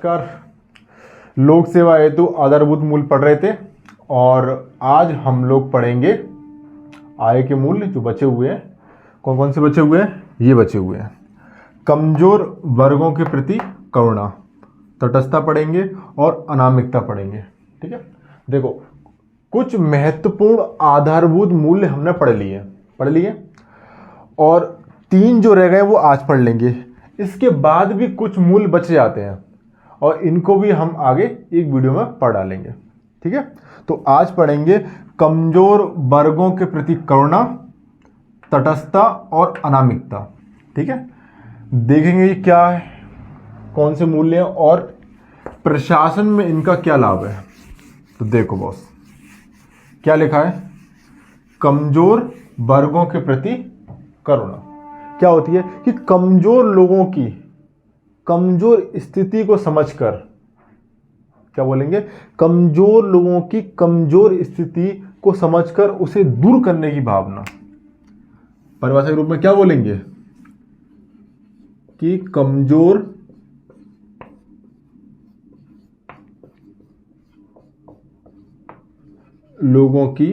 नमस्कार। लोक सेवा हेतु आधारभूत मूल्य पढ़ रहे थे और आज हम लोग पढ़ेंगे आय के मूल्य जो बचे हुए हैं। कौन कौन से बचे हुए हैं? ये बचे हुए हैं। कमजोर वर्गों के प्रति करुणा, तटस्थता पढ़ेंगे और अनामिकता पढ़ेंगे। ठीक है, देखो कुछ महत्वपूर्ण आधारभूत मूल्य हमने पढ़ लिए और 3 जो रह गए वो आज पढ़ लेंगे। इसके बाद भी कुछ मूल्य बच जाते हैं और इनको भी हम आगे एक वीडियो में पढ़ डालेंगे। ठीक है, तो आज पढ़ेंगे कमजोर वर्गों के प्रति करुणा, तटस्थता और अनामिकता। ठीक है, देखेंगे क्या है, कौन से मूल्य हैं और प्रशासन में इनका क्या लाभ है। तो देखो बॉस, क्या लिखा है? कमजोर वर्गों के प्रति करुणा क्या होती है कि कमजोर लोगों की कमजोर स्थिति को समझकर, क्या बोलेंगे, कमजोर लोगों की कमजोर स्थिति को समझकर उसे दूर करने की भावना। परिभाषा के रूप में क्या बोलेंगे कि कमजोर लोगों की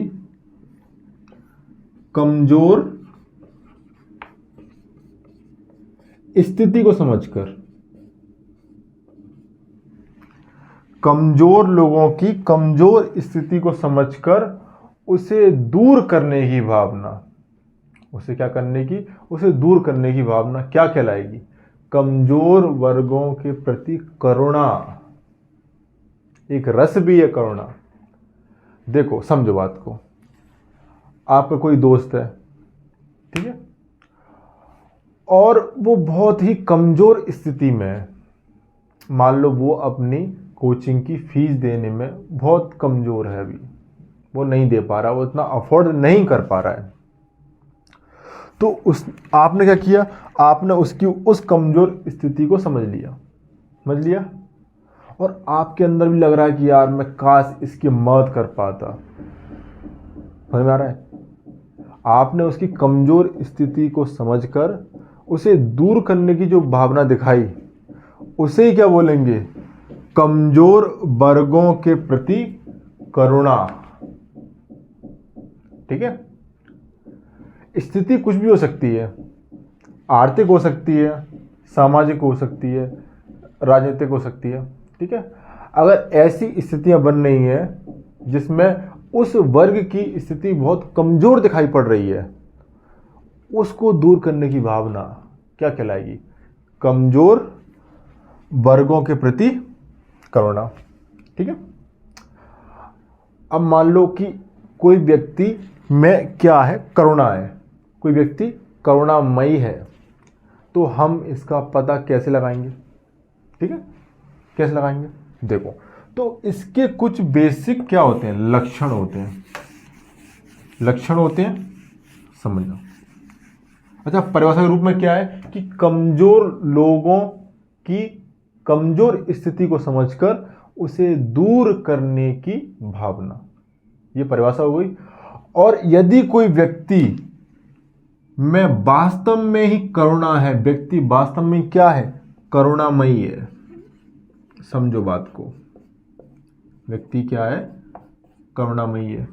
कमजोर स्थिति को समझकर, कमजोर लोगों की कमजोर स्थिति को समझकर उसे दूर करने की भावना। उसे क्या करने की? उसे दूर करने की भावना क्या कहलाएगी? कमजोर वर्गों के प्रति करुणा। एक रस भी है करुणा। देखो समझो बात को, आपका कोई दोस्त है, ठीक है, और वो बहुत ही कमजोर स्थिति में है। मान लो वो अपनी कोचिंग की फीस देने में बहुत कमजोर है, अभी वो नहीं दे पा रहा, वो इतना अफोर्ड नहीं कर पा रहा है। तो आपने क्या किया? आपने उसकी उस कमजोर स्थिति को समझ लिया और आपके अंदर भी लग रहा है कि यार मैं काश इसकी मदद कर पाता। समझ में आ रहा है? आपने उसकी कमजोर स्थिति को समझकर उसे दूर करने की जो भावना दिखाई, उसे ही क्या बोलेंगे? कमजोर वर्गों के प्रति करुणा। ठीक है, स्थिति कुछ भी हो सकती है, आर्थिक हो सकती है, सामाजिक हो सकती है, राजनीतिक हो सकती है। ठीक है, अगर ऐसी स्थितियां बन रही हैं जिसमें उस वर्ग की स्थिति बहुत कमजोर दिखाई पड़ रही है, उसको दूर करने की भावना क्या कहलाएगी? कमजोर वर्गों के प्रति करुणा। ठीक है, अब मान लो कि कोई व्यक्ति में क्या है? करुणा है। कोई व्यक्ति करुणामयी है, तो हम इसका पता कैसे लगाएंगे? ठीक है, कैसे लगाएंगे? देखो, तो इसके कुछ बेसिक क्या होते हैं? लक्षण होते हैं, समझना। अच्छा, परिभाषा के रूप में क्या है कि कमजोर लोगों की कमजोर स्थिति को समझकर उसे दूर करने की भावना, ये परिभाषा हो गई। और यदि कोई व्यक्ति में वास्तव में ही करुणा है, व्यक्ति वास्तव में क्या है? करुणामयी है। समझो बात को, व्यक्ति क्या है? करुणामयी है,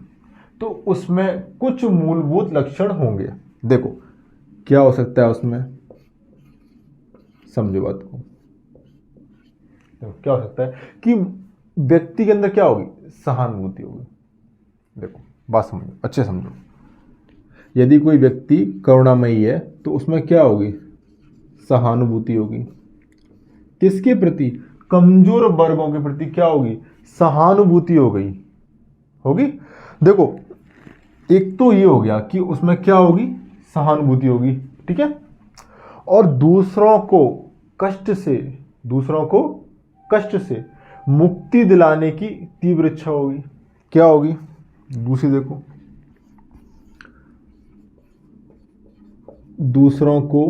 तो उसमें कुछ मूलभूत लक्षण होंगे। देखो क्या हो सकता है उसमें, समझो बात को। देखो क्या हो सकता है कि व्यक्ति के अंदर क्या होगी? सहानुभूति होगी। देखो बात समझो, अच्छे समझो। यदि कोई व्यक्ति करुणामयी है तो उसमें क्या होगी? सहानुभूति होगी। किसके प्रति? कमजोर वर्गों के प्रति क्या होगी? सहानुभूति होगी। देखो, एक तो ये हो गया कि उसमें क्या होगी? सहानुभूति होगी। ठीक है, और दूसरों को कष्ट से मुक्ति दिलाने की तीव्र इच्छा होगी। क्या होगी दूसरी? देखो, दूसरों को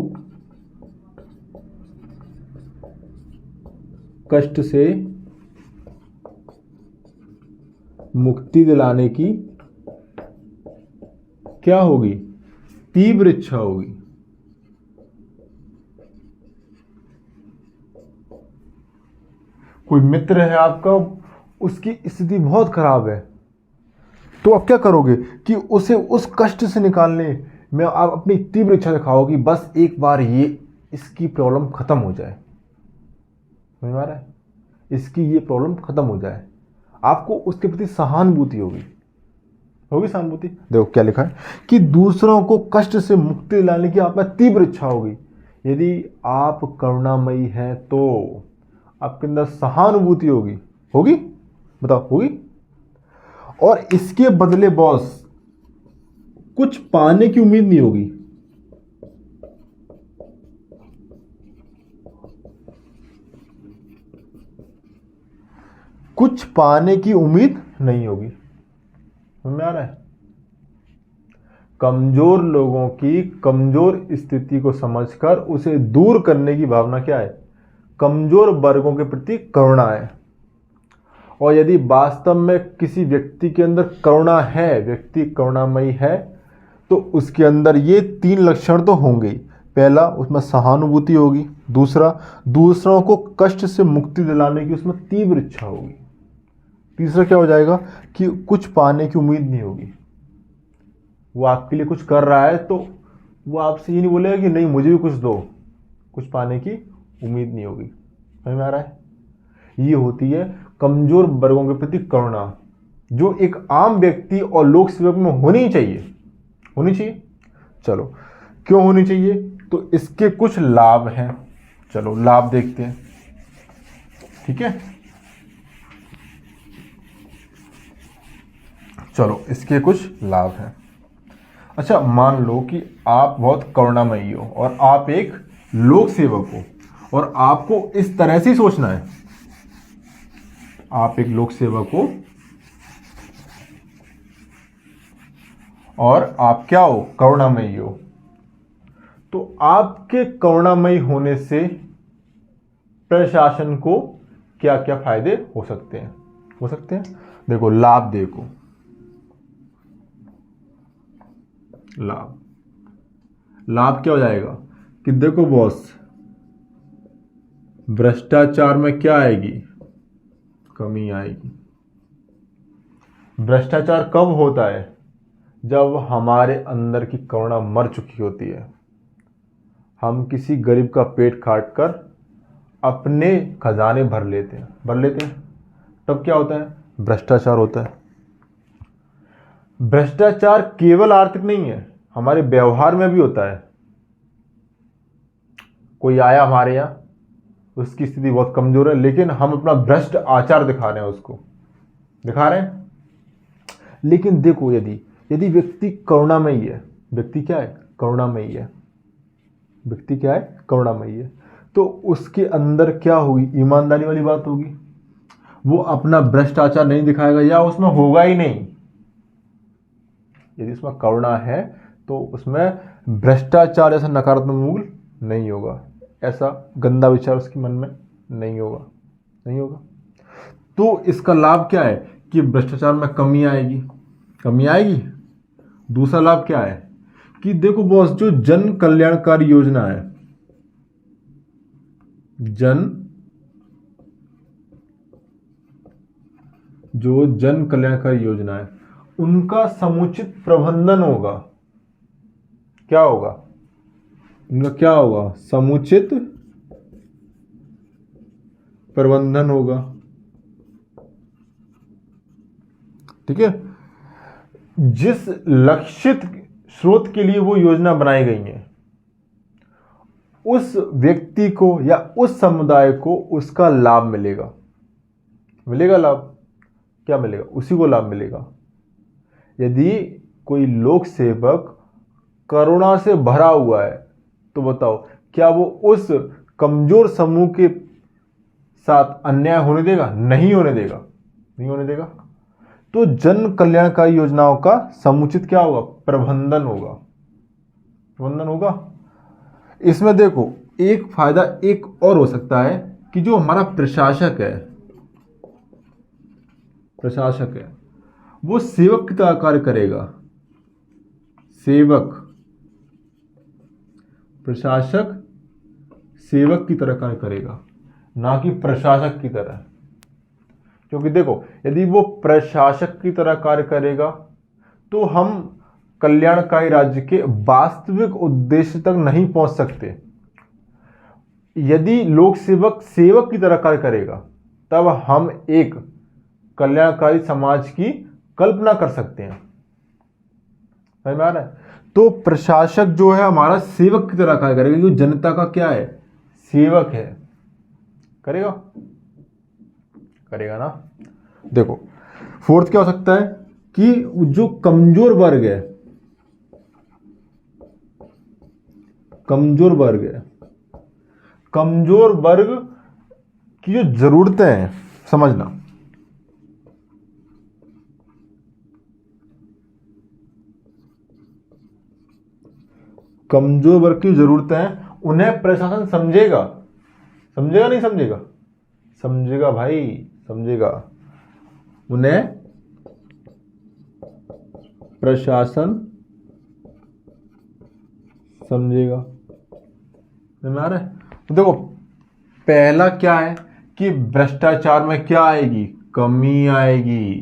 कष्ट से मुक्ति दिलाने की क्या होगी? तीव्र इच्छा होगी। कोई मित्र है आपका, उसकी स्थिति बहुत खराब है, तो आप क्या करोगे कि उसे उस कष्ट से निकालने में आप अपनी तीव्र इच्छा दिखाओगे, बस एक बार ये इसकी प्रॉब्लम खत्म हो जाए। समझ में आ रहा है? इसकी ये प्रॉब्लम खत्म हो जाए, आपको उसके प्रति सहानुभूति होगी सहानुभूति। देखो क्या लिखा है कि दूसरों को कष्ट से मुक्ति दिलाने की आप में तीव्र इच्छा होगी। यदि आप करुणामयी हैं तो आपके अंदर सहानुभूति होगी, बताओ होगी। और इसके बदले बॉस कुछ पाने की उम्मीद नहीं होगी। कुछ पाने की उम्मीद नहीं होगी। समझ में आ रहा है? कमजोर लोगों की कमजोर स्थिति को समझकर उसे दूर करने की भावना क्या है? कमजोर वर्गों के प्रति करुणा है। और यदि वास्तव में किसी व्यक्ति के अंदर करुणा है, व्यक्ति करुणामयी है, तो उसके अंदर ये 3 लक्षण तो होंगे ही। पहला, उसमें सहानुभूति होगी। दूसरा, दूसरों को कष्ट से मुक्ति दिलाने की उसमें तीव्र इच्छा होगी। तीसरा क्या हो जाएगा कि कुछ पाने की उम्मीद नहीं होगी। वो आपके लिए कुछ कर रहा है तो वो आपसे ये नहीं बोलेगा कि नहीं मुझे भी कुछ दो। कुछ पाने की उम्मीद नहीं होगी। समझ में आ रहा है? ये होती है कमजोर वर्गों के प्रति करुणा, जो एक आम व्यक्ति और लोक सेवक में होनी चाहिए। चलो क्यों होनी चाहिए? तो इसके कुछ लाभ हैं। चलो लाभ देखते हैं, ठीक है। चलो इसके कुछ लाभ हैं। अच्छा, मान लो कि आप बहुत करुणामयी हो और आप एक लोक सेवक हो, और आपको इस तरह से ही सोचना है। आप एक लोक सेवक हो और आप क्या हो? करुणामयी हो। तो आपके करुणामयी होने से प्रशासन को क्या क्या फायदे हो सकते हैं? देखो लाभ, देखो लाभ क्या हो जाएगा कि देखो बॉस, भ्रष्टाचार में क्या आएगी? कमी आएगी। भ्रष्टाचार कब होता है? जब हमारे अंदर की करुणा मर चुकी होती है। हम किसी गरीब का पेट काट कर अपने खजाने भर लेते हैं, तब क्या होता है? भ्रष्टाचार होता है। भ्रष्टाचार केवल आर्थिक नहीं है, हमारे व्यवहार में भी होता है। कोई आया हमारे यहाँ, उसकी स्थिति बहुत कमजोर है, लेकिन हम अपना भ्रष्ट आचार दिखा रहे हैं। लेकिन देखो, यदि व्यक्ति करुणामयी है, व्यक्ति क्या है? करुणामयी है, तो उसके अंदर क्या होगी? ईमानदारी वाली बात होगी। वो अपना भ्रष्ट आचार नहीं दिखाएगा, या उसमें होगा ही नहीं। यदि उसमें करुणा है तो उसमें भ्रष्टाचार ऐसा नकारात्मक मूल नहीं होगा, ऐसा गंदा विचार उसके मन में नहीं होगा। तो इसका लाभ क्या है कि भ्रष्टाचार में कमी आएगी। दूसरा लाभ क्या है कि देखो बॉस, जो जन कल्याणकारी योजना है, जन कल्याणकारी योजना है, उनका समुचित प्रबंधन होगा। क्या होगा? उनका क्या होगा? समुचित प्रबंधन होगा। ठीक है। जिस लक्षित स्रोत के लिए वो योजना बनाई गई है, उस व्यक्ति को या उस समुदाय को उसका लाभ मिलेगा। लाभ क्या मिलेगा? उसी को लाभ मिलेगा। यदि कोई लोक सेवक करुणा से भरा हुआ है, तो बताओ क्या वो उस कमजोर समूह के साथ अन्याय होने देगा? नहीं होने देगा। तो जन कल्याणकारी योजनाओं का समुचित क्या होगा? प्रबंधन होगा। इसमें देखो एक फायदा एक और हो सकता है कि जो हमारा प्रशासक है वो सेवक की तरह कार्य करेगा। प्रशासक सेवक की तरह कार्य करेगा, ना कि प्रशासक की तरह। क्योंकि देखो, यदि वो प्रशासक की तरह कार्य करेगा तो हम कल्याणकारी राज्य के वास्तविक उद्देश्य तक नहीं पहुंच सकते। यदि लोक सेवक सेवक की तरह कार्य करेगा तब हम एक कल्याणकारी समाज की कल्पना कर सकते हैं। समझ में आ रहा है? तो प्रशासक जो है हमारा सेवक की तरह कार्य करेगा, जो जनता का क्या है, सेवक है। करेगा? करेगा ना। देखो, फोर्थ क्या हो सकता है कि जो कमजोर वर्ग है, कमजोर वर्ग की जो जरूरतें हैं, समझना, कमजोर वर्ग की जरूरतें हैं, उन्हें प्रशासन समझेगा। समझेगा नहीं समझेगा? समझेगा भाई, समझेगा। उन्हें प्रशासन समझेगा। समझ में आ रहा है? तो देखो, पहला क्या है कि भ्रष्टाचार में क्या आएगी, कमी आएगी।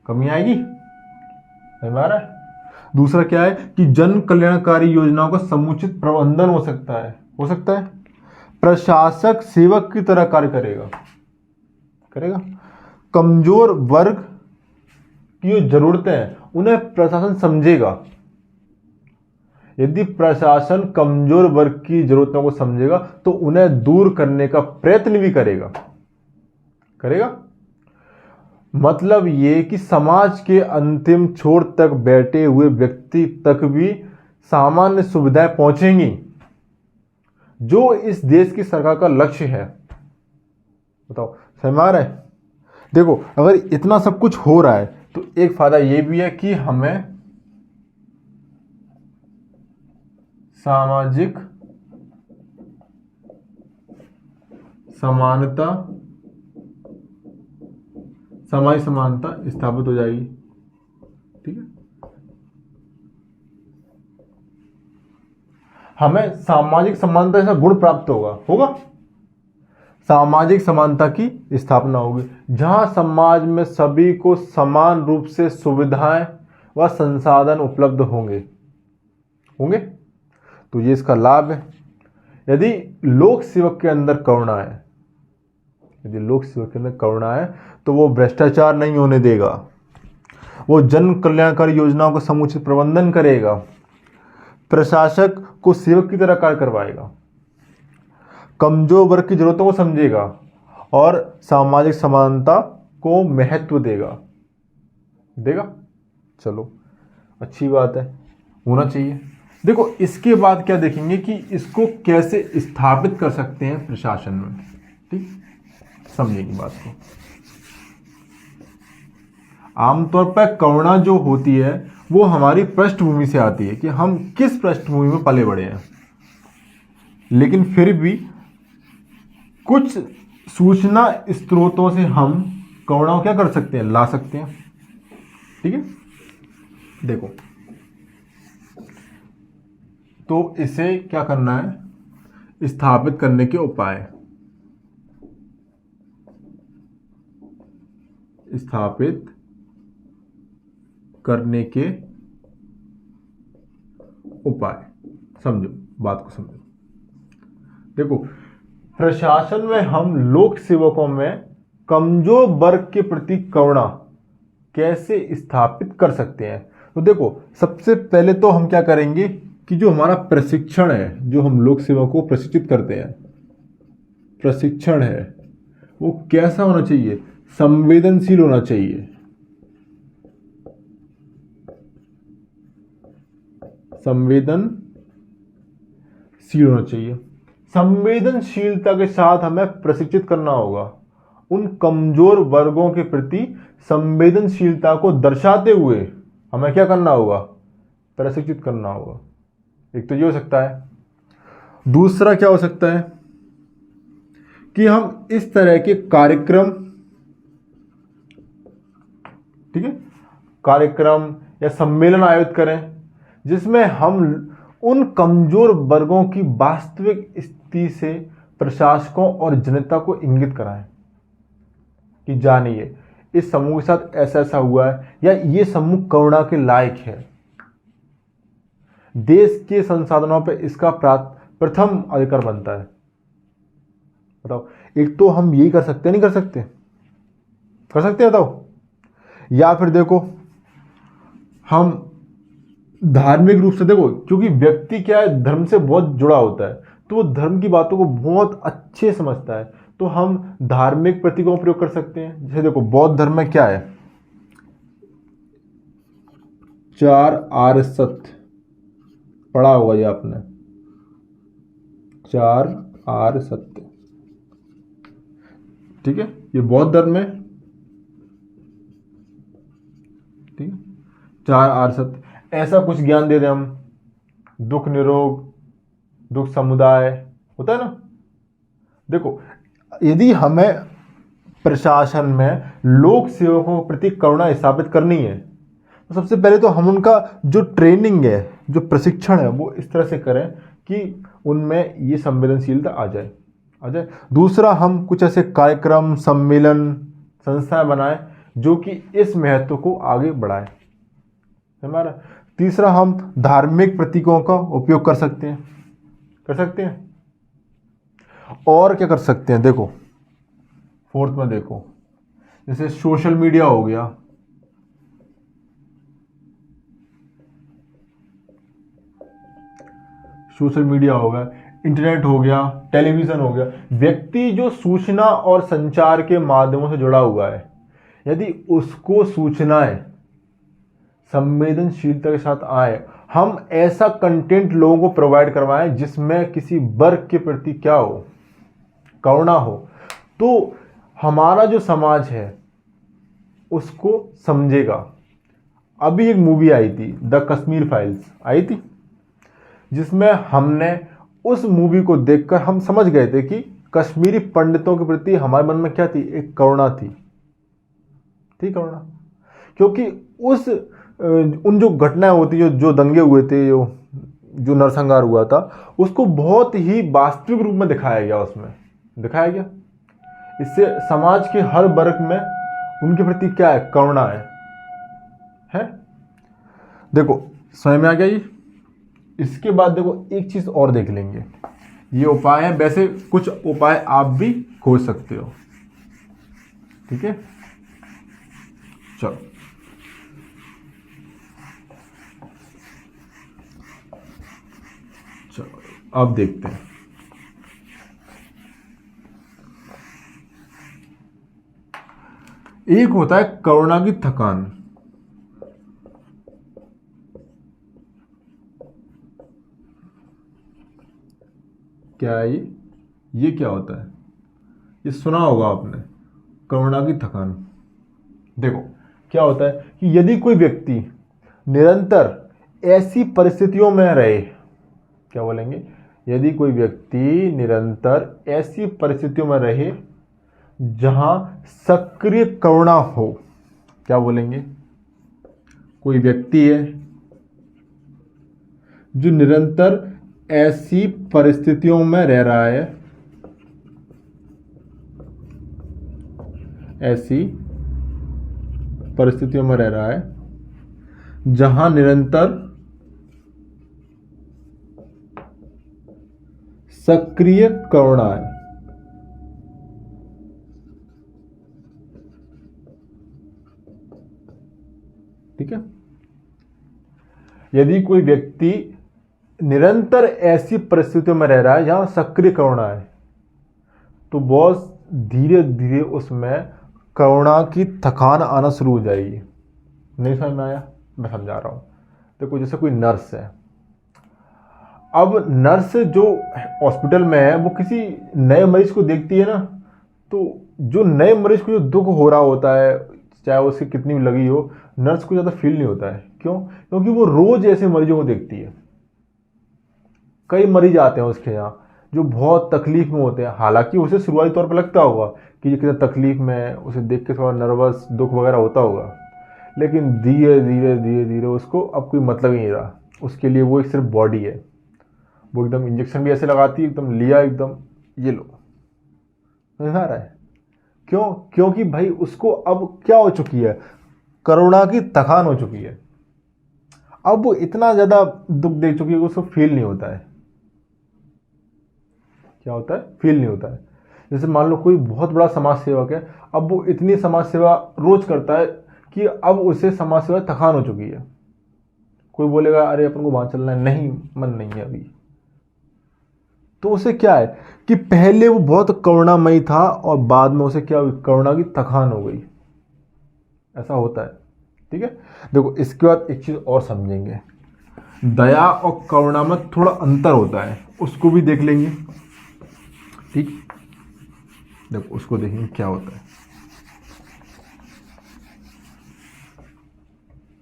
कमी आएगी। समझ में आ रहा है? दूसरा क्या है कि जन कल्याणकारी योजनाओं का समुचित प्रबंधन हो सकता है। हो सकता है। प्रशासक सेवक की तरह कार्य करेगा। कमजोर वर्ग की जो जरूरतें हैं उन्हें प्रशासन समझेगा। यदि प्रशासन कमजोर वर्ग की जरूरतों को समझेगा तो उन्हें दूर करने का प्रयत्न भी करेगा। मतलब ये कि समाज के अंतिम छोर तक बैठे हुए व्यक्ति तक भी सामान्य सुविधाएं पहुंचेंगी, जो इस देश की सरकार का लक्ष्य है। बताओ, समझ में आ रहा है? देखो, अगर इतना सब कुछ हो रहा है तो एक फायदा ये भी है कि हमें सामाजिक समानता, सामाजिक समानता स्थापित हो जाएगी। ठीक है? हमें सामाजिक समानता का गुण प्राप्त होगा। सामाजिक समानता की स्थापना होगी, जहां समाज में सभी को समान रूप से सुविधाएं व संसाधन उपलब्ध होंगे। तो ये इसका लाभ है। यदि लोक सेवक के अंदर करुणा है, तो वो भ्रष्टाचार नहीं होने देगा, वो जन कल्याणकारी योजनाओं का समुचित प्रबंधन करेगा, प्रशासक को सेवक की तरह कार्य करवाएगा, कमजोर वर्ग की जरूरतों को समझेगा और सामाजिक समानता को महत्व देगा। चलो, अच्छी बात है, होना चाहिए। देखो, इसके बाद क्या देखेंगे कि इसको कैसे स्थापित कर सकते हैं प्रशासन में। ठीक, समझेंगे बात को। आमतौर पर करुणा जो होती है वो हमारी पृष्ठभूमि से आती है कि हम किस पृष्ठभूमि में पले बड़े हैं, लेकिन फिर भी कुछ सूचना स्रोतों से हम करुणा क्या कर सकते हैं, ला सकते हैं। ठीक है? देखो, तो इसे क्या करना है, स्थापित करने के उपाय। स्थापित करने के उपाय, समझो बात को, समझो। देखो, प्रशासन में हम लोक सेवकों में कमजोर वर्ग के प्रति करुणा कैसे स्थापित कर सकते हैं। तो देखो, सबसे पहले तो हम क्या करेंगे कि जो हमारा प्रशिक्षण है, जो हम लोक सेवकों को प्रशिक्षित करते हैं, प्रशिक्षण है वो कैसा होना चाहिए, संवेदनशील होना चाहिए। संवेदनशील होना चाहिए। संवेदनशीलता के साथ हमें प्रशिक्षित करना होगा। उन कमजोर वर्गों के प्रति संवेदनशीलता को दर्शाते हुए हमें क्या करना होगा, प्रशिक्षित करना होगा। एक तो ये हो सकता है। दूसरा क्या हो सकता है कि हम इस तरह के कार्यक्रम, ठीक है, कार्यक्रम या सम्मेलन आयोजित करें जिसमें हम उन कमजोर वर्गों की वास्तविक स्थिति से प्रशासकों और जनता को इंगित कराएं कि जानिए इस समूह के साथ ऐसा ऐसा हुआ है, या ये समूह करुणा के लायक है, देश के संसाधनों पर इसका प्रथम अधिकार बनता है। बताओ, एक तो हम यही कर सकते हैं, नहीं कर सकते? कर सकते हैं, बताओ। या फिर देखो, हम धार्मिक रूप से देखो, क्योंकि व्यक्ति क्या है, धर्म से बहुत जुड़ा होता है, तो वो धर्म की बातों को बहुत अच्छे समझता है, तो हम धार्मिक प्रतीकों का प्रयोग कर सकते हैं। जैसे देखो, बौद्ध धर्म में क्या है, 4 आर्य सत्य पढ़ा होगा ये आपने, 4 आर्य सत्य, ठीक है, ये बौद्ध धर्म में, ठीक है, 4 आर्य सत्य। ऐसा कुछ ज्ञान दे दें हम, दुख निरोग, दुख समुदाय, होता है ना। देखो, यदि हमें प्रशासन में लोक सेवकों के प्रति करुणा स्थापित करनी है, तो सबसे पहले तो हम उनका जो ट्रेनिंग है, जो प्रशिक्षण है, वो इस तरह से करें कि उनमें ये संवेदनशीलता आ जाए। दूसरा, हम कुछ ऐसे कार्यक्रम, सम्मेलन, संस्थाएं बनाएं जो कि इस महत्व को आगे बढ़ाए। हमारा तीसरा, हम धार्मिक प्रतीकों का उपयोग कर सकते हैं। और क्या कर सकते हैं, देखो, फोर्थ में देखो, जैसे सोशल मीडिया हो गया, इंटरनेट हो गया, टेलीविजन हो गया। व्यक्ति जो सूचना और संचार के माध्यमों से जुड़ा हुआ है, यदि उसको सूचनाएं संवेदनशीलता के साथ आए, हम ऐसा कंटेंट लोगों को प्रोवाइड करवाएं जिसमें किसी वर्ग के प्रति क्या हो, करुणा हो, तो हमारा जो समाज है उसको समझेगा। अभी एक मूवी आई थी, द कश्मीर फाइल्स आई थी, जिसमें हमने उस मूवी को देखकर हम समझ गए थे कि कश्मीरी पंडितों के प्रति हमारे मन में क्या थी, एक करुणा थी, करुणा। क्योंकि उन जो घटनाएं होती, जो दंगे हुए थे, जो नरसंहार हुआ था, उसको बहुत ही वास्तविक रूप में दिखाया गया। इससे समाज के हर वर्ग में उनके प्रति क्या है, करुणा है। देखो, समझ में आ गया ये। इसके बाद देखो, एक चीज और देख लेंगे, ये उपाय है। वैसे कुछ उपाय आप भी खोज सकते हो, ठीक है। चलो, अब देखते हैं। एक होता है करुणा की थकान। क्या है ये क्या होता है, ये सुना होगा आपने, करुणा की थकान। देखो, क्या होता है कि यदि कोई व्यक्ति निरंतर ऐसी परिस्थितियों में रहे, क्या बोलेंगे, यदि कोई व्यक्ति निरंतर ऐसी परिस्थितियों में रहे जहां सक्रिय करुणा हो, क्या बोलेंगे, कोई व्यक्ति है जो निरंतर ऐसी परिस्थितियों में रह रहा है, ऐसी परिस्थितियों में रह रहा है जहां निरंतर सक्रिय करुणा है, ठीक है। यदि कोई व्यक्ति निरंतर ऐसी परिस्थितियों में रह रहा है जहां सक्रिय करुणा है, तो बहुत धीरे धीरे उसमें करुणा की थकान आना शुरू हो जाएगी। नहीं समझ में आया? मैं समझा रहा हूं। देखो, जैसे कोई नर्स है, अब नर्स जो हॉस्पिटल में है, वो किसी नए मरीज को देखती है ना, तो जो नए मरीज को जो दुख हो रहा होता है, चाहे उसकी कितनी भी लगी हो, नर्स को ज़्यादा फील नहीं होता है। क्यों? क्योंकि वो रोज ऐसे मरीजों को देखती है। कई मरीज आते हैं उसके यहाँ जो बहुत तकलीफ में होते हैं, हालांकि उसे शुरुआती तौर पर लगता होगा कि ये कितना तकलीफ में है, उसे देख के थोड़ा नर्वस, दुख वगैरह होता होगा, लेकिन धीरे धीरे उसको अब कोई मतलब ही नहीं रहा। उसके लिए वो एक सिर्फ बॉडी है। वो एकदम इंजेक्शन भी ऐसे लगाती है, एकदम लिया, एकदम ये लो, समझ आ रहा है? क्यों? क्योंकि भाई उसको अब क्या हो चुकी है, करुणा की थकान हो चुकी है। अब वो इतना ज्यादा दुख देख चुकी है कि उसको फील नहीं होता है। क्या होता है? फील नहीं होता है। जैसे मान लो कोई बहुत बड़ा समाज सेवक है, अब वो इतनी समाज सेवा रोज करता है कि अब उसे समाज सेवा थकान हो चुकी है। कोई बोलेगा अरे अपन को वहां चलना है, नहीं मन नहीं है अभी। तो उसे क्या है कि पहले वो बहुत करुणामयी था और बाद में उसे क्या हुई, करुणा की थकान हो गई। ऐसा होता है। ठीक है। देखो इसके बाद एक चीज और समझेंगे, दया और करुणा में थोड़ा अंतर होता है, उसको भी देख लेंगे। ठीक, देखो उसको देखेंगे क्या होता है।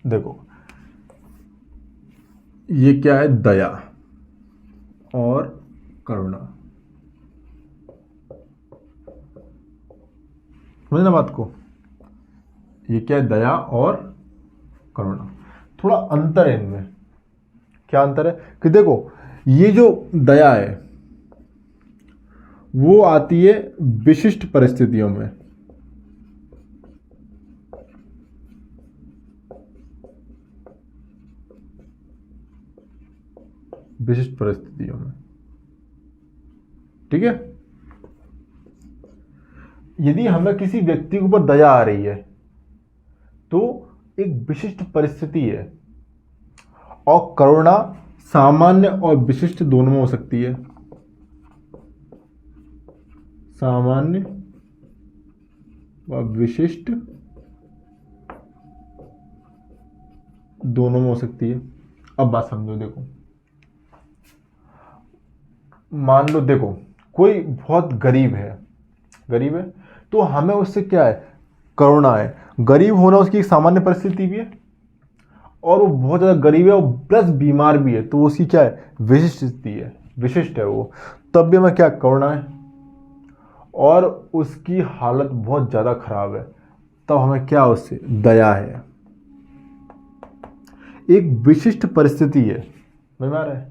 देखो ये क्या है, दया और करुणा। समझ ना बात को? ये क्या है, दया और करुणा। थोड़ा अंतर है इनमें। क्या अंतर है कि देखो ये जो दया है वो आती है विशिष्ट परिस्थितियों में। विशिष्ट परिस्थितियों में। ठीक है। यदि हमें किसी व्यक्ति के ऊपर दया आ रही है तो एक विशिष्ट परिस्थिति है, और करुणा सामान्य और विशिष्ट दोनों में हो सकती है। सामान्य और विशिष्ट दोनों में हो सकती है। अब बात समझो, देखो मान लो, देखो कोई बहुत गरीब है, गरीब है तो हमें उससे क्या है, करुणा है। गरीब होना उसकी एक सामान्य परिस्थिति भी है, और वो बहुत ज़्यादा गरीब है और प्लस बीमार भी है, तो उसकी क्या है, विशिष्ट स्थिति है, विशिष्ट है वो। तब भी हमें क्या, करुणा है। और उसकी हालत बहुत ज़्यादा खराब है, तब हमें क्या, उससे दया है। एक विशिष्ट परिस्थिति है। समझ में आ रहा है?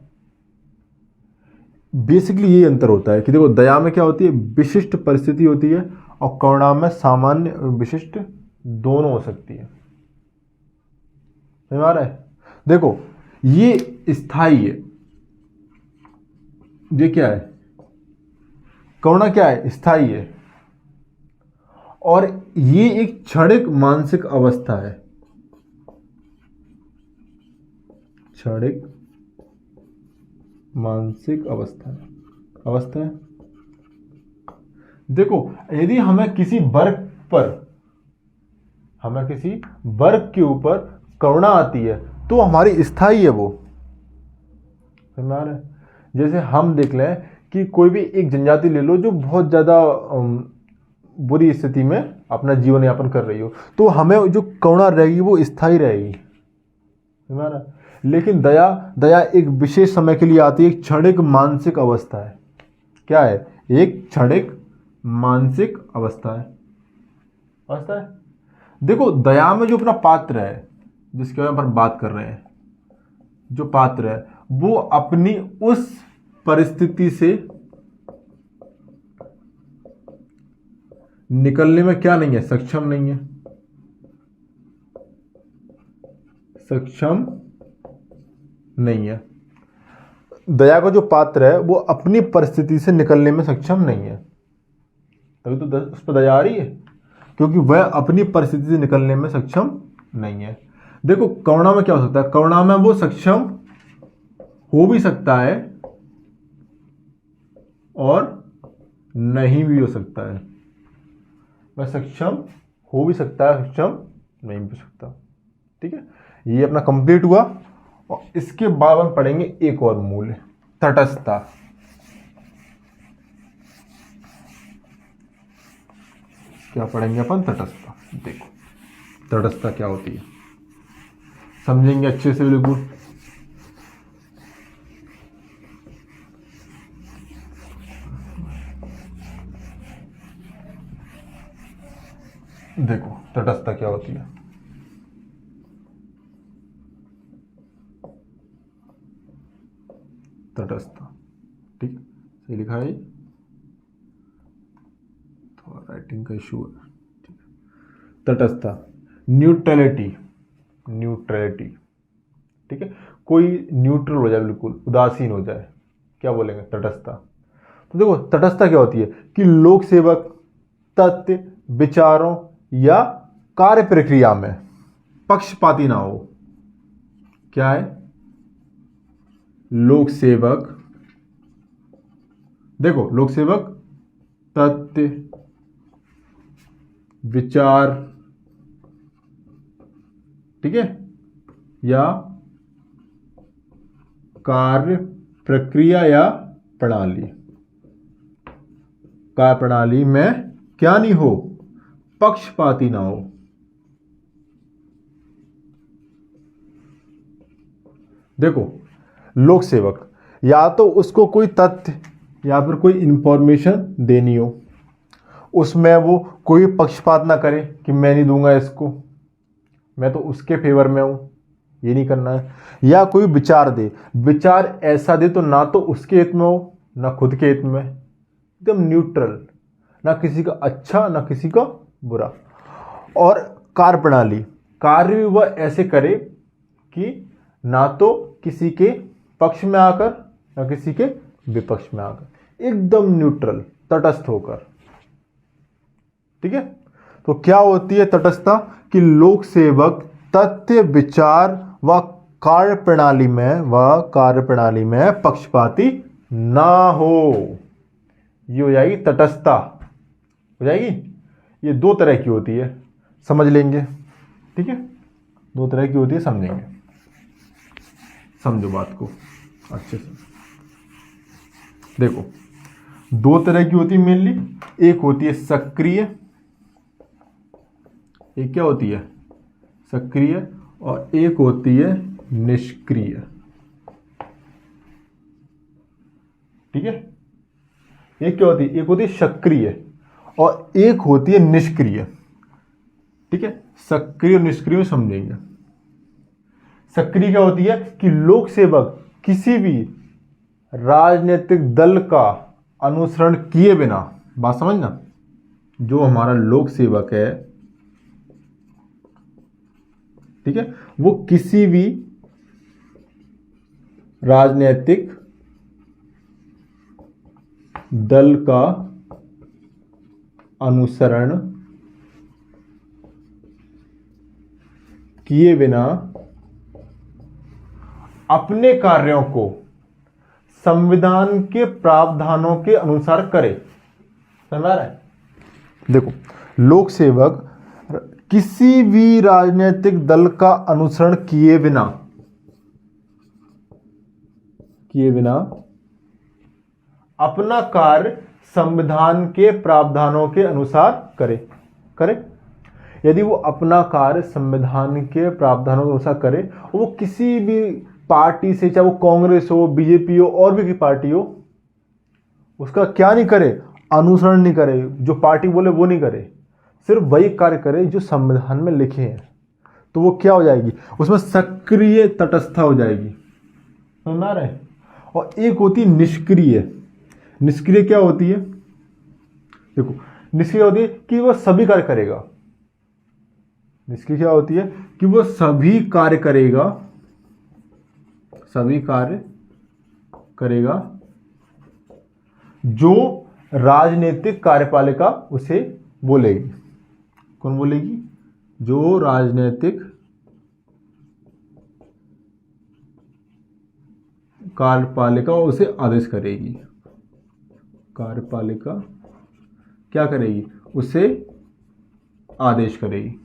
बेसिकली यही अंतर होता है कि देखो दया में क्या होती है, विशिष्ट परिस्थिति होती है, और करुणा में सामान्य विशिष्ट दोनों हो सकती है। समझ में आ रहा है? देखो ये स्थायी है, ये क्या है, करुणा क्या है, स्थायी है। और ये एक क्षणिक मानसिक अवस्था है। क्षणिक मानसिक अवस्था है, अवस्था है। देखो यदि हमें किसी वर्ग पर, हमें किसी वर्ग के ऊपर करुणा आती है तो हमारी स्थायी है वो। समझ में आ रहा है? जैसे हम देख लें कि कोई भी एक जनजाति ले लो जो बहुत ज्यादा बुरी स्थिति में अपना जीवन यापन कर रही हो, तो हमें जो करुणा रहेगी वो स्थायी रहेगी। समझ में आ रहा है? लेकिन दया, दया एक विशेष समय के लिए आती है, एक क्षणिक मानसिक अवस्था है। क्या है, एक क्षणिक मानसिक अवस्था है, अवस्था है। देखो दया में जो अपना पात्र है, जिसके बारे में अपन बात कर रहे हैं, जो पात्र है वो अपनी उस परिस्थिति से निकलने में क्या नहीं है, सक्षम नहीं है, सक्षम नहीं है। दया का जो पात्र है वो अपनी परिस्थिति से निकलने में सक्षम नहीं है, तभी तो उस पर दया आ रही है, क्योंकि वह अपनी परिस्थिति से निकलने में सक्षम नहीं है। देखो करुणा में क्या हो सकता है, करुणा में वो सक्षम हो भी सकता है और नहीं भी हो सकता है। वह सक्षम हो भी सकता है, सक्षम नहीं भी हो सकता। ठीक है, ये अपना कंप्लीट हुआ। और इसके बाद हम पढ़ेंगे एक और मूल्य, तटस्थता। क्या पढ़ेंगे अपन, तटस्थता। देखो तटस्थता क्या होती है समझेंगे अच्छे से, बिल्कुल। देखो तटस्थता क्या होती है, तटस्थता। ठीक, सही लिखा है। थोड़ा राइटिंग का इशू है। तटस्थता, न्यूट्रलिटी, न्यूट्रलिटी, ठीक है, कोई न्यूट्रल हो जाए, बिल्कुल उदासीन हो जाए, क्या बोलेंगे, तटस्थता। तो देखो तटस्थता क्या होती है कि लोक सेवक तथ्य, विचारों या कार्य प्रक्रिया में पक्षपाती ना हो। क्या है? लोक सेवक, देखो लोक सेवक तथ्य, विचार, ठीक है, या कार्य प्रक्रिया या प्रणाली, कार्य प्रणाली में क्या नहीं हो, पक्षपाती ना हो। देखो लोक सेवक या तो उसको कोई तथ्य या फिर कोई इंफॉर्मेशन देनी हो, उसमें वो कोई पक्षपात ना करे कि मैं नहीं दूंगा इसको, मैं तो उसके फेवर में हूं, ये नहीं करना है। या कोई विचार दे, विचार ऐसा दे तो ना तो उसके हित में हो ना खुद के हित में, एकदम न्यूट्रल, ना किसी का अच्छा ना किसी का बुरा। और कार्य प्रणाली, कार्य भी वह ऐसे करे कि ना तो किसी के पक्ष में आकर ना किसी के विपक्ष में आकर, एकदम न्यूट्रल, तटस्थ होकर, ठीक है। तो क्या होती है तटस्थता कि लोक सेवक तथ्य, विचार व कार्य प्रणाली में पक्षपाती ना हो, ये हो जाएगी तटस्थता, हो जाएगी। ये दो तरह की होती है, समझ लेंगे, ठीक है, दो तरह की होती है, समझेंगे, समझो बात को अच्छे से। देखो दो तरह की होती है मेनली, एक होती है सक्रिय, एक क्या होती है, सक्रिय, और एक होती है निष्क्रिय, ठीक है। एक क्या होती है, एक होती है सक्रिय और एक होती है निष्क्रिय, ठीक है। सक्रिय और निष्क्रिय में समझेंगे। सक्रिय क्या होती है कि लोक सेवक किसी भी राजनीतिक दल का अनुसरण किए बिना, बात समझना, जो हमारा लोक सेवक है, ठीक है, वो किसी भी राजनीतिक दल का अनुसरण किए बिना अपने कार्यों को संविधान के प्रावधानों के अनुसार करे। समझ आ रहा है? देखो लोक सेवक किसी भी राजनीतिक दल का अनुसरण किए बिना अपना कार्य संविधान के प्रावधानों के अनुसार करे। यदि वो अपना कार्य संविधान के प्रावधानों के अनुसार करे, वो किसी भी पार्टी से, चाहे वो कांग्रेस हो, बीजेपी हो, और भी की पार्टी हो, उसका क्या नहीं करे, अनुसरण नहीं करे, जो पार्टी बोले वो नहीं करे, सिर्फ वही कार्य करे जो संविधान में लिखे हैं, तो वो क्या हो जाएगी, उसमें सक्रिय तटस्थता हो जाएगी। समझ आ रहा है? और एक होती है निष्क्रिय। निष्क्रिय क्या होती है, देखो निष्क्रिय होती है कि वह सभी कार्य करेगा। निष्क्रिय क्या होती है कि वह सभी कार्य करेगा जो राजनीतिक कार्यपालिका उसे बोलेगी। कौन बोलेगी? जो राजनीतिक कार्यपालिका उसे आदेश करेगी। कार्यपालिका क्या करेगी? उसे आदेश करेगी।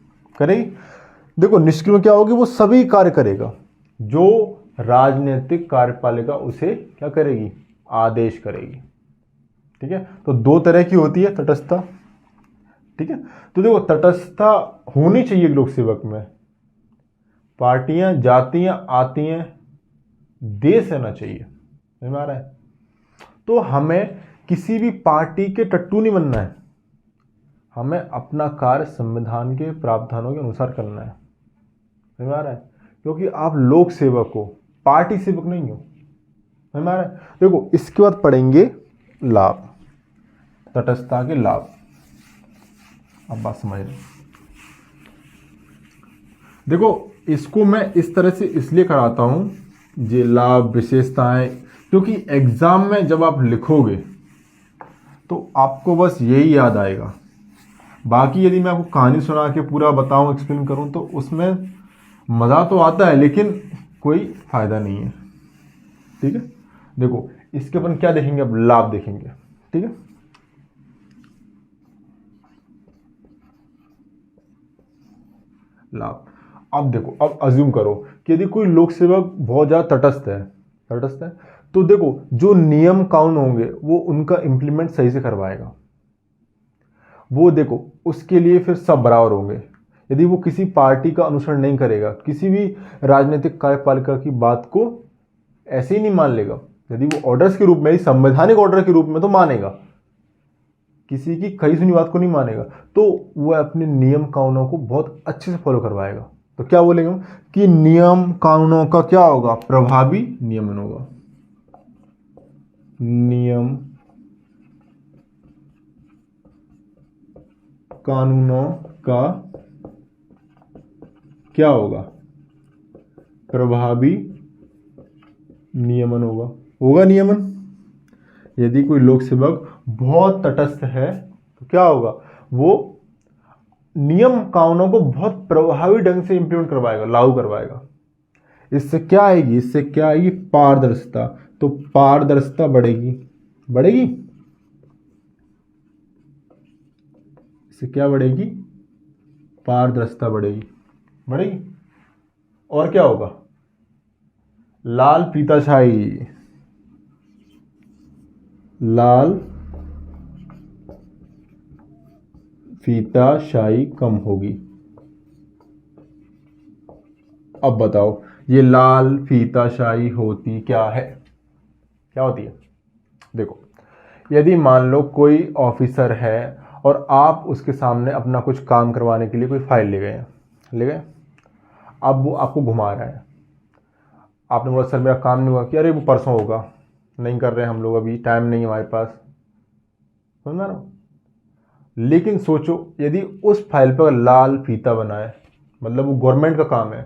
देखो निष्क्रिय में क्या होगी, वो सभी कार्य करेगा जो राजनीतिक कार्यपालिका उसे क्या करेगी, आदेश करेगी। ठीक है, तो दो तरह की होती है तटस्थता। ठीक है, तो देखो तटस्थता होनी चाहिए लोक सेवक में। पार्टियां जाती हैं आती हैं, देश रहना चाहिए। समझ में आ रहा है? तो हमें किसी भी पार्टी के टट्टू नहीं बनना है, हमें अपना कार्य संविधान के प्रावधानों के अनुसार करना है। समझ में आ रहा है? क्योंकि आप लोक सेवक हो, पार्टी सेवक नहीं हो। समझ में आ रहा है? देखो इसके बाद पढ़ेंगे लाभ, तटस्थता के लाभ। अब बात समझ रहे, देखो इसको मैं इस तरह से इसलिए कराता हूँ, ये लाभ विशेषताएं, क्योंकि एग्जाम में जब आप लिखोगे तो आपको बस यही याद आएगा। बाकी यदि मैं आपको कहानी सुना के पूरा बताऊं, एक्सप्लेन करूं, तो उसमें मज़ा तो आता है लेकिन कोई फ़ायदा नहीं है। ठीक है, देखो इसके अपन क्या देखेंगे, अब लाभ देखेंगे। ठीक है, लाभ। अब देखो, अब अज्यूम करो कि यदि कोई लोक सेवक बहुत ज़्यादा तटस्थ है, तो देखो जो नियम कानून होंगे वो उनका इम्प्लीमेंट सही से करवाएगा। वो देखो उसके लिए फिर सब बराबर होंगे। यदि वो किसी पार्टी का अनुसरण नहीं करेगा, किसी भी राजनीतिक कार्यपालिका की बात को ऐसे ही नहीं मान लेगा, यदि वो ऑर्डर्स के रूप में, संवैधानिक ऑर्डर के रूप में तो मानेगा, किसी की कही सुनी बात को नहीं मानेगा, तो वह अपने नियम कानूनों को बहुत अच्छे से फॉलो करवाएगा। तो क्या बोलेंगे हम कि नियम कानूनों का क्या होगा, प्रभावी नियमन होगा। नियम कानूनों का क्या होगा, प्रभावी नियमन होगा नियमन। यदि कोई लोक सेवक बहुत तटस्थ है तो क्या होगा, वो नियम कानूनों को बहुत प्रभावी ढंग से इंप्लीमेंट करवाएगा, लागू करवाएगा। इससे क्या आएगी, पारदर्शिता। तो पारदर्शिता बढ़ेगी। इससे क्या बढ़ेगी, पारदर्शिता बढ़ेगी। और क्या होगा, लाल फीताशाही कम होगी। अब बताओ ये लाल फीताशाही होती क्या होती है। देखो यदि मान लो कोई ऑफिसर है और आप उसके सामने अपना कुछ काम करवाने के लिए कोई फाइल ले गए, अब वो आपको घुमा रहा है, आपने बोला सर मेरा काम नहीं हुआ, कि अरे वो परसों होगा, नहीं कर रहे हम लोग, अभी टाइम नहीं है हमारे पास, समझ में आ रहा हूँ। लेकिन सोचो यदि उस फाइल पर लाल फीता बना है, मतलब वो गवर्नमेंट का काम है,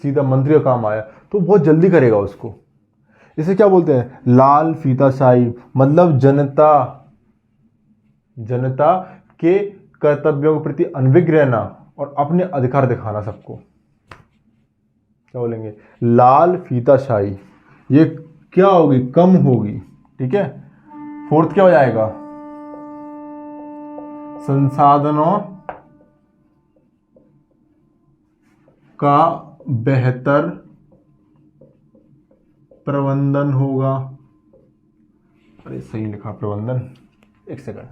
सीधा मंत्री का काम आया, तो बहुत जल्दी करेगा उसको। इसे क्या बोलते हैं, लाल फीताशाही, मतलब जनता के कर्तव्यों के प्रति अनभिज्ञ रहना और अपने अधिकार दिखाना सबको। क्या बोलेंगे, लाल फीताशाही। ये क्या होगी, कम होगी। ठीक है, फोर्थ क्या हो जाएगा, संसाधनों का बेहतर प्रबंधन होगा। अरे सही लिखा प्रबंधन, एक सेकंड,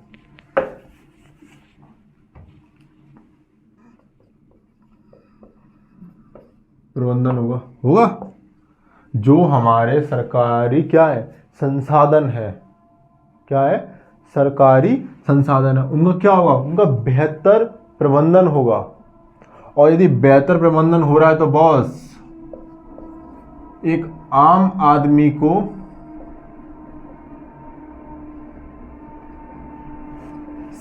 प्रबंधन होगा। जो हमारे सरकारी क्या है, संसाधन है, क्या है, सरकारी संसाधन है, उनका क्या होगा, उनका बेहतर प्रबंधन होगा। और यदि बेहतर प्रबंधन हो रहा है तो बॉस एक आम आदमी को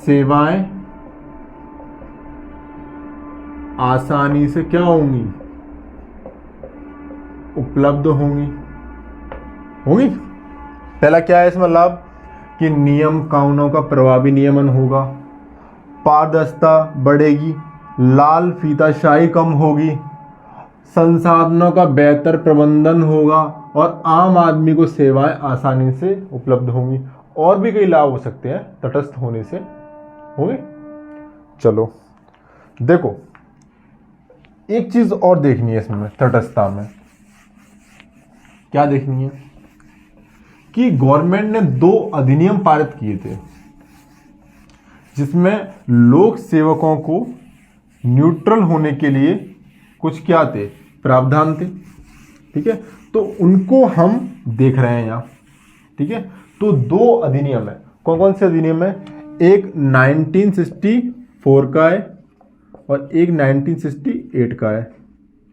सेवाएं आसानी से क्या होंगी, उपलब्ध होंगी। पहला क्या है इसमें लाभ, कि नियम कानूनों का प्रभावी नियमन होगा, पारदर्शिता बढ़ेगी, लाल फीताशाही कम होगी, संसाधनों का बेहतर प्रबंधन होगा और आम आदमी को सेवाएं आसानी से उपलब्ध होंगी। और भी कई लाभ हो सकते हैं तटस्थ होने से, होंगे। चलो देखो एक चीज और देखनी है इसमें, तटस्थता में क्या देखनी है, कि गवर्नमेंट ने 2 अधिनियम पारित किए थे जिसमें लोक सेवकों को न्यूट्रल होने के लिए कुछ क्या थे, प्रावधान थे। ठीक है, तो उनको हम देख रहे हैं यहाँ। ठीक है, तो 2 अधिनियम है, कौन कौन से अधिनियम है, एक 1964 का है और एक 1968 का है।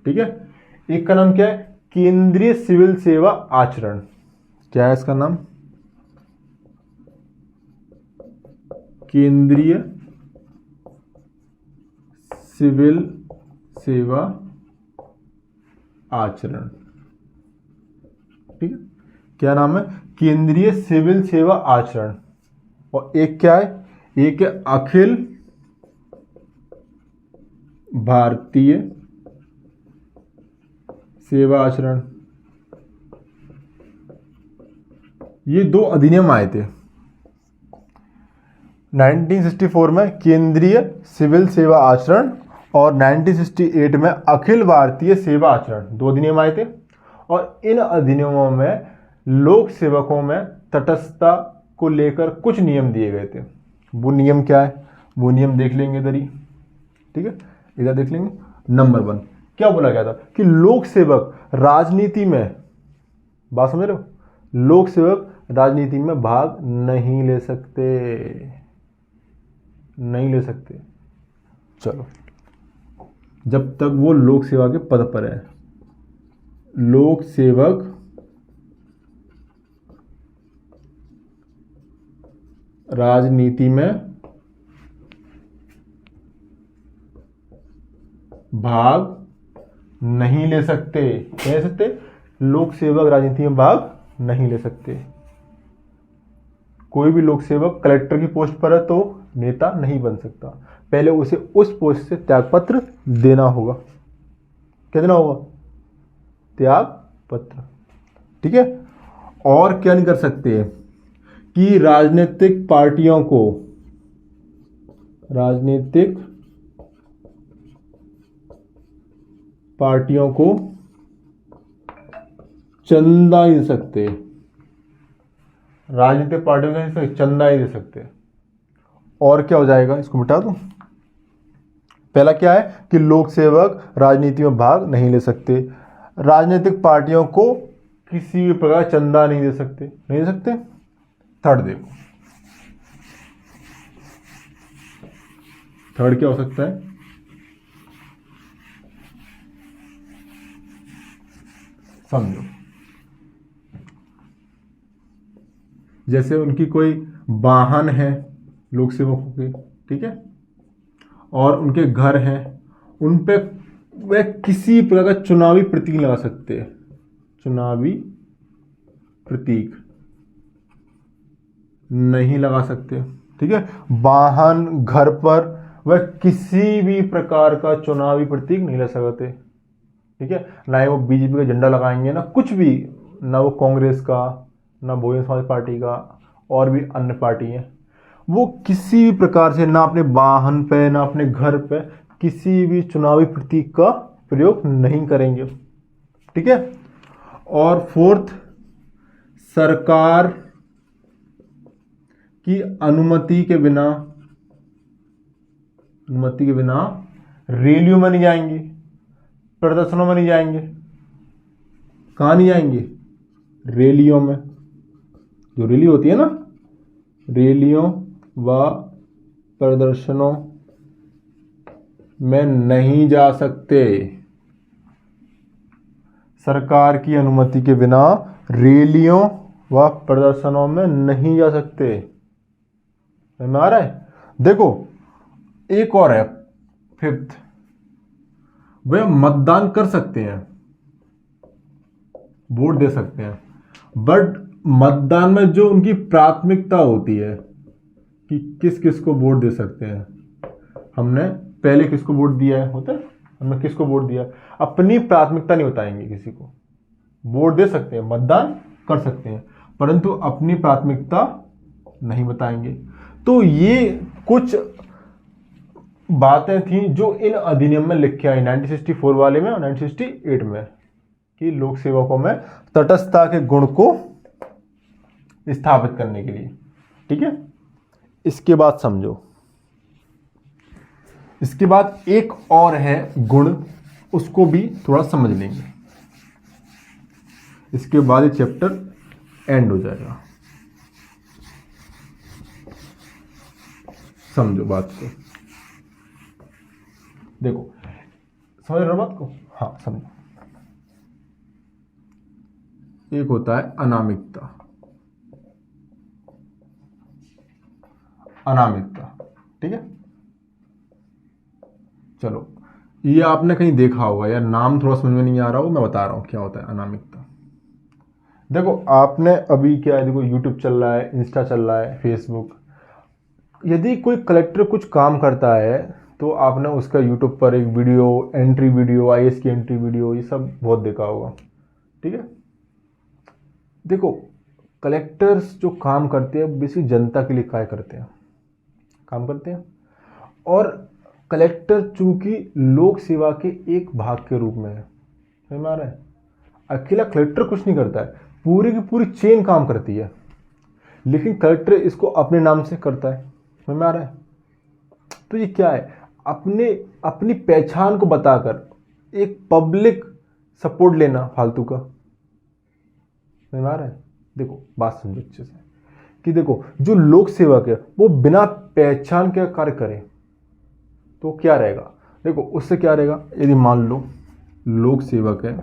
ठीक है, एक का नाम क्या है, केंद्रीय सिविल सेवा आचरण। क्या है इसका नाम, केंद्रीय सिविल सेवा आचरण, ठीक है, क्या नाम है, केंद्रीय सिविल सेवा आचरण। और एक क्या है, एक है अखिल भारतीय सेवा आचरण। ये दो अधिनियम आए थे 1964 में, केंद्रीय सिविल सेवा आचरण, और 1968 में अखिल भारतीय सेवा आचरण, दो अधिनियम आए थे। और इन अधिनियमों में लोक सेवकों में तटस्थता को लेकर कुछ नियम दिए गए थे। वो नियम क्या है, वो नियम देख लेंगे इधर ही, ठीक है, इधर देख लेंगे। नंबर 1 क्या बोला गया था कि लोक सेवक राजनीति में, बात समझ रहे हो, लोक सेवक राजनीति में भाग नहीं ले सकते, नहीं ले सकते। चलो, जब तक वो लोक सेवा के पद पर है। लोक सेवक राजनीति में भाग नहीं ले सकते, नहीं ले सकते, लोक सेवक राजनीति में भाग नहीं ले सकते। कोई भी लोक सेवक कलेक्टर की पोस्ट पर है तो नेता नहीं बन सकता, पहले उसे उस पोस्ट से त्यागपत्र देना होगा। क्या देना होगा, त्यागपत्र, ठीक है। और क्या नहीं कर सकते कि राजनीतिक पार्टियों को, राजनीतिक पार्टियों को चंदा नहीं दे सकते, राजनीतिक पार्टियों को चंदा नहीं दे सकते। और क्या हो जाएगा, इसको मिटा दूं। पहला क्या है कि लोक सेवक राजनीति में भाग नहीं ले सकते, राजनीतिक पार्टियों को किसी भी प्रकार चंदा नहीं दे सकते, नहीं दे सकते। थर्ड देखो, थर्ड क्या हो सकता है, समझो, जैसे उनकी कोई वाहन है लोक सेवकों के, ठीक है, और उनके घर हैं, उन पे वे किसी प्रकार का चुनावी प्रतीक लगा सकते हैं, चुनावी प्रतीक नहीं लगा सकते, ठीक है। वाहन, घर पर वह किसी भी प्रकार का चुनावी प्रतीक नहीं लगा सकते, ठीक है। ना ही वो बीजेपी का झंडा लगाएंगे, ना कुछ भी, ना वो कांग्रेस का, ना बहुजन समाज पार्टी का, और भी अन्य पार्टी हैं, वो किसी भी प्रकार से ना अपने वाहन पे, ना अपने घर पे किसी भी चुनावी प्रतीक का प्रयोग नहीं करेंगे, ठीक है। और फोर्थ, सरकार की अनुमति के बिना, अनुमति के बिना रैलियों में नहीं जाएंगे, प्रदर्शनों में नहीं जाएंगे। कहाँ नहीं जाएंगे, रैलियों में, जो रैली होती है ना, रैलियों व प्रदर्शनों में नहीं जा सकते। सरकार की अनुमति के बिना रैलियों व प्रदर्शनों में नहीं जा सकते, समझ में आ रहा है। देखो एक और है, फिफ्थ, वे मतदान कर सकते हैं, वोट दे सकते हैं, बट मतदान में जो उनकी प्राथमिकता होती है कि किस किस को वोट दे सकते हैं, हमने पहले किसको वोट दिया है, होता है, हमने किसको वोट दिया, अपनी प्राथमिकता नहीं बताएंगे किसी को। वोट दे सकते हैं, मतदान कर सकते हैं, परंतु अपनी प्राथमिकता नहीं बताएंगे। तो ये कुछ बातें थी जो इन अधिनियम में लिखी आई 1964 वाले में और 1968 में, कि लोक सेवकों में तटस्थता के गुण को स्थापित करने के लिए, ठीक है। इसके बाद समझो, इसके बाद एक और है गुण, उसको भी थोड़ा समझ लेंगे, इसके बाद ये चैप्टर एंड हो जाएगा। समझो बात को, देखो समझ रहे हो बात को, हाँ समझो। एक होता है अनामिकता, अनामिकता, ठीक है। चलो, ये आपने कहीं देखा होगा या नाम थोड़ा समझ में नहीं आ रहा हो, मैं बता रहा हूँ क्या होता है अनामिकता। देखो आपने अभी क्या है, देखो यूट्यूब चल रहा है, इंस्टा चल रहा है, फेसबुक। यदि कोई कलेक्टर कुछ काम करता है तो आपने उसका यूट्यूब पर एक वीडियो, एंट्री वीडियो, आईएएस की एंट्री वीडियो, ये सब बहुत देखा होगा, ठीक है। देखो कलेक्टर्स जो काम करते हैं बेसिक जनता के लिए क्या करते हैं, काम करते हैं। और कलेक्टर चूंकि लोक सेवा के एक भाग के रूप में है, समझ में आ रहा है। अकेला कलेक्टर कुछ नहीं करता है, पूरी की पूरी चेन काम करती है, लेकिन कलेक्टर इसको अपने नाम से करता है, समझ में आ रहा है। तो ये क्या है, अपनी पहचान को बताकर एक पब्लिक सपोर्ट लेना फालतू का, समझ में आ रहा है। देखो बात समझो अच्छे से कि देखो जो लोक सेवक है वो बिना पहचान के कार्य करे तो क्या रहेगा। देखो उससे क्या रहेगा, यदि मान लो लोक सेवक है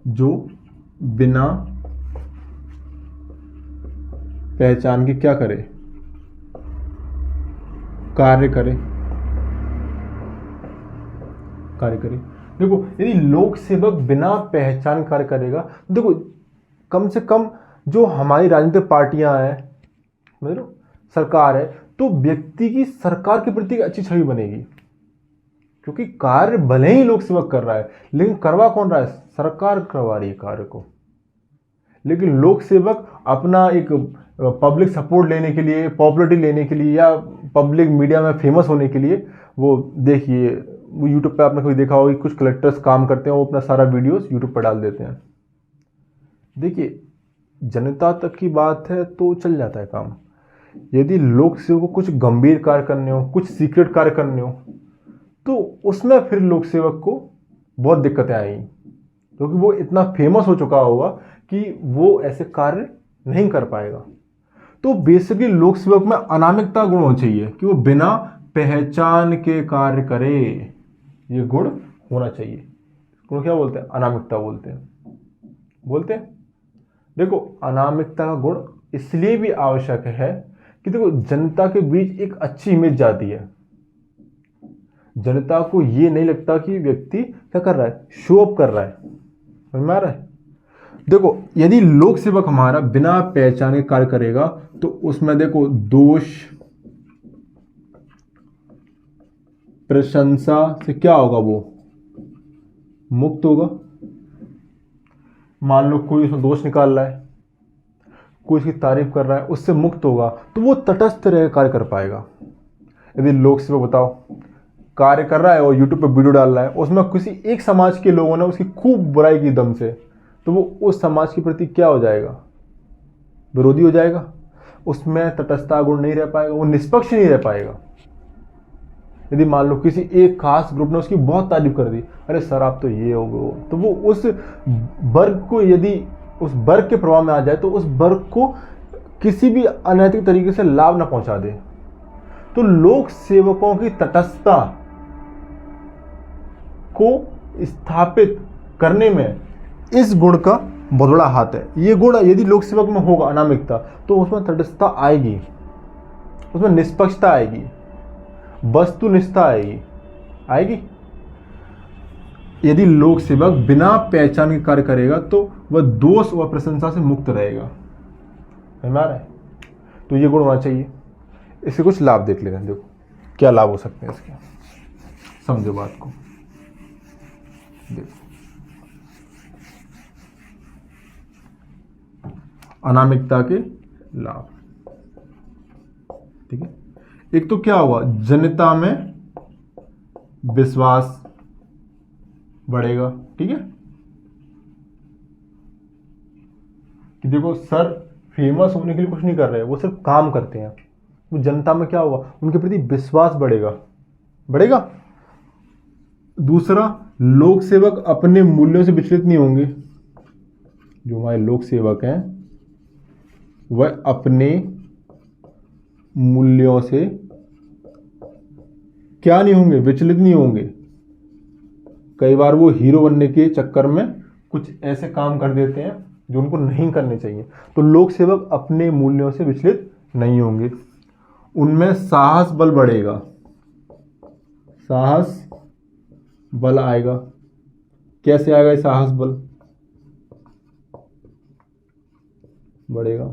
जो बिना पहचान के क्या करे, कार्य करे। देखो यदि लोक सेवक बिना पहचान कार्य करेगा, देखो कम से कम जो हमारी राजनीतिक पार्टियां हैं, मतलब सरकार है, तो व्यक्ति की सरकार के प्रति अच्छी छवि बनेगी, क्योंकि कार्य भले ही लोक सेवक कर रहा है लेकिन करवा कौन रहा है, सरकार करवा रही है कार्य को। लेकिन लोक सेवक अपना एक पब्लिक सपोर्ट लेने के लिए, पॉपुलरिटी लेने के लिए, या पब्लिक मीडिया में फेमस होने के लिए, वो देखिए वो यूट्यूब पे आपने कोई देखा होगा, कुछ कलेक्टर्स काम करते हैं, वो अपना सारा वीडियोस यूट्यूब पर डाल देते हैं। देखिए जनता तक की बात है तो चल जाता है काम। यदि लोक सेवक को कुछ गंभीर कार्य करने हो, कुछ सीक्रेट कार्य करने हो, तो उसमें फिर लोक सेवक को बहुत दिक्कतें आएंगी, क्योंकि वो इतना फेमस हो चुका होगा कि वो ऐसे कार्य नहीं कर पाएगा। तो बेसिकली लोक सेवक में अनामिकता गुण होना चाहिए कि वो बिना पहचान के कार्य करे, ये गुण होना चाहिए। गुण क्या बोलते हैं, अनामिकता बोलते हैं। देखो अनामिकता का गुण इसलिए भी आवश्यक है कि देखो जनता के बीच एक अच्छी इमेज जाती है, जनता को ये नहीं लगता कि व्यक्ति क्या कर रहा है, शो ऑफ कर रहा है, समझ में आ रहा है। देखो यदि लोक सेवक हमारा बिना पहचान के कार्य करेगा तो उसमें देखो दोष प्रशंसा से क्या होगा, वो मुक्त होगा। मान लो कोई उसमें दोष निकाल रहा है, कोई उसकी तारीफ कर रहा है, उससे मुक्त होगा, तो वो तटस्थ रह कार्य कर पाएगा। यदि लोक सेवक बताओ कार्य कर रहा है और यूट्यूब पर वीडियो डाल रहा है, उसमें किसी एक समाज के लोगों ने उसकी खूब बुराई की दम से, तो वो उस समाज के प्रति क्या हो जाएगा, विरोधी हो जाएगा। उसमें तटस्थता गुण नहीं रह पाएगा, वो निष्पक्ष नहीं रह पाएगा। यदि मान लो किसी एक खास ग्रुप ने उसकी बहुत तारीफ कर दी, अरे सर आप तो ये हो वो, तो वो उस वर्ग को, यदि उस वर्ग के प्रभाव में आ जाए तो उस वर्ग को किसी भी अनैतिक तरीके से लाभ ना पहुंचा दे। तो लोक सेवकों की तटस्थता को स्थापित करने में इस गुण का बहुत बड़ा हाथ है। ये गुण यदि लोक सेवक में होगा अनामिकता, तो उसमें तटस्थता आएगी, उसमें निष्पक्षता आएगी, वस्तुनिष्ठता आएगी। यदि लोक सेवक बिना पहचान के कार्य करेगा तो वह दोष व प्रशंसा से मुक्त रहेगा, समझ में आ रहा है। तो ये गुण होना चाहिए। इसके कुछ लाभ देख लेते हैं, देखो क्या लाभ हो सकते हैं इसके, समझो बात को। देखो अनामिकता के लाभ, ठीक है। एक तो क्या होगा, जनता में विश्वास बढ़ेगा, ठीक है, कि देखो सर फेमस होने के लिए कुछ नहीं कर रहे हैं, वो सिर्फ काम करते हैं। वो जनता में क्या होगा, उनके प्रति विश्वास बढ़ेगा। दूसरा, लोक सेवक अपने मूल्यों से विचलित नहीं होंगे। जो हमारे लोक सेवक हैं वह अपने मूल्यों से क्या नहीं होंगे, विचलित नहीं होंगे। कई बार वो हीरो बनने के चक्कर में कुछ ऐसे काम कर देते हैं जो उनको नहीं करने चाहिए। तो लोक सेवक अपने मूल्यों से विचलित नहीं होंगे। उनमें साहस बल बढ़ेगा, साहस बल आएगा। कैसे आएगा ये साहस बल बढ़ेगा?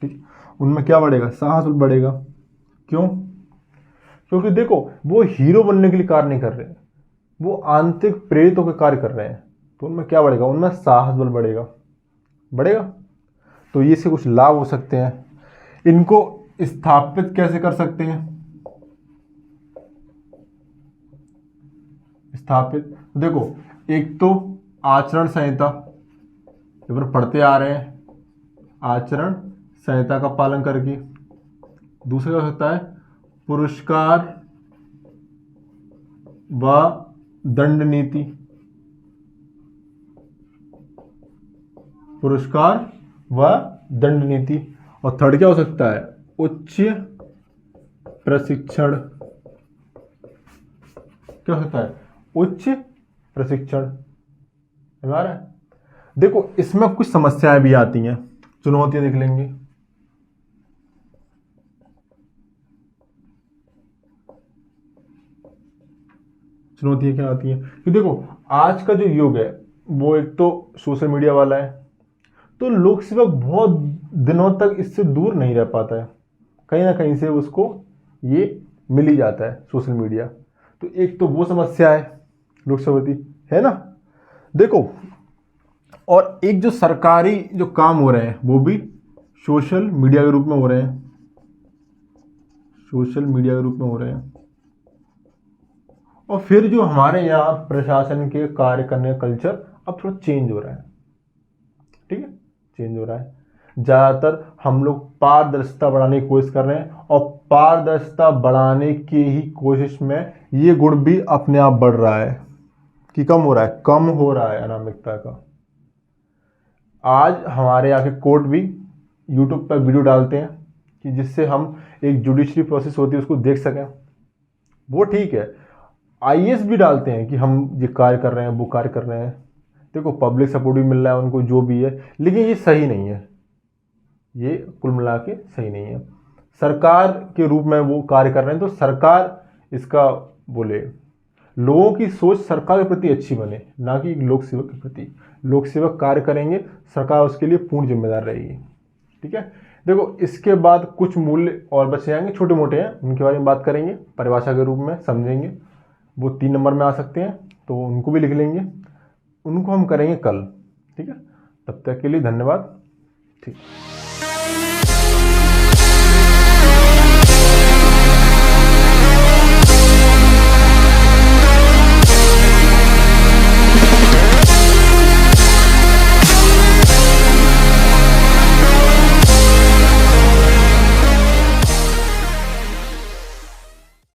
ठीक, उनमें क्या बढ़ेगा? साहस बल बढ़ेगा। क्यों? क्योंकि देखो वो हीरो बनने के लिए कार्य नहीं कर रहे हैं, वो आंतरिक प्रेरित होकर कार्य कर रहे हैं। तो उनमें क्या बढ़ेगा? उनमें साहस बल बढ़ेगा, बढ़ेगा। तो ये से कुछ लाभ हो सकते हैं। इनको स्थापित कैसे कर सकते हैं? स्थापित देखो, एक तो आचरण संहिता, ये पर पढ़ते आ रहे हैं, आचरण संहिता का पालन करके। दूसरा क्या हो सकता है? पुरस्कार व दंड नीति, पुरस्कार व दंड नीति। और थर्ड क्या हो सकता है? उच्च प्रशिक्षण। क्या हो सकता है? उच्च प्रशिक्षण। हमारा देखो इसमें कुछ समस्याएं भी आती हैं, चुनौतियां देख लेंगे। चुनौतियां क्या आती हैं कि देखो आज का जो युग है वो एक तो सोशल मीडिया वाला है, तो लोक सेवक बहुत दिनों तक इससे दूर नहीं रह पाता है, कहीं ना कहीं से उसको ये मिल ही जाता है सोशल मीडिया। तो एक तो वो समस्या है लोक सेवती, है ना। देखो और एक जो सरकारी जो काम हो रहे हैं वो भी सोशल मीडिया के रूप में हो रहे हैं, सोशल मीडिया के रूप में हो रहे हैं। और फिर जो हमारे यहाँ प्रशासन के कार्य करने का कल्चर अब थोड़ा चेंज हो रहा है, ठीक है, चेंज हो रहा है। ज़्यादातर हम लोग पारदर्शिता बढ़ाने की कोशिश कर रहे हैं, और पारदर्शिता बढ़ाने की ही कोशिश में ये गुण भी अपने आप बढ़ रहा है कि कम हो रहा है, कम हो रहा है अनामिकता का। आज हमारे यहाँ के कोर्ट भी यूट्यूब पर वीडियो डालते हैं कि जिससे हम एक जुडिशरी प्रोसेस होती है उसको देख सकें, वो ठीक है। आईएएस भी डालते हैं कि हम ये कार्य कर रहे हैं, वो कार्य कर रहे हैं। देखो पब्लिक सपोर्ट भी मिल रहा है उनको, जो भी है, लेकिन ये सही नहीं है, ये कुल मिला के सही नहीं है। सरकार के रूप में वो कार्य कर रहे हैं, तो सरकार इसका बोले, लोगों की सोच सरकार के प्रति अच्छी बने, ना कि लोक सेवक के प्रति। लोक सेवक कार्य करेंगे, सरकार उसके लिए पूर्ण जिम्मेदार रहेगी, ठीक है। देखो इसके बाद कुछ मूल्य और बचे जाएंगे, छोटे मोटे हैं, उनके बारे में बात करेंगे, परिभाषा के रूप में समझेंगे। वो 3 नंबर में आ सकते हैं, तो उनको भी लिख लेंगे, उनको हम करेंगे कल, ठीक है। तब तक के लिए धन्यवाद, ठीक।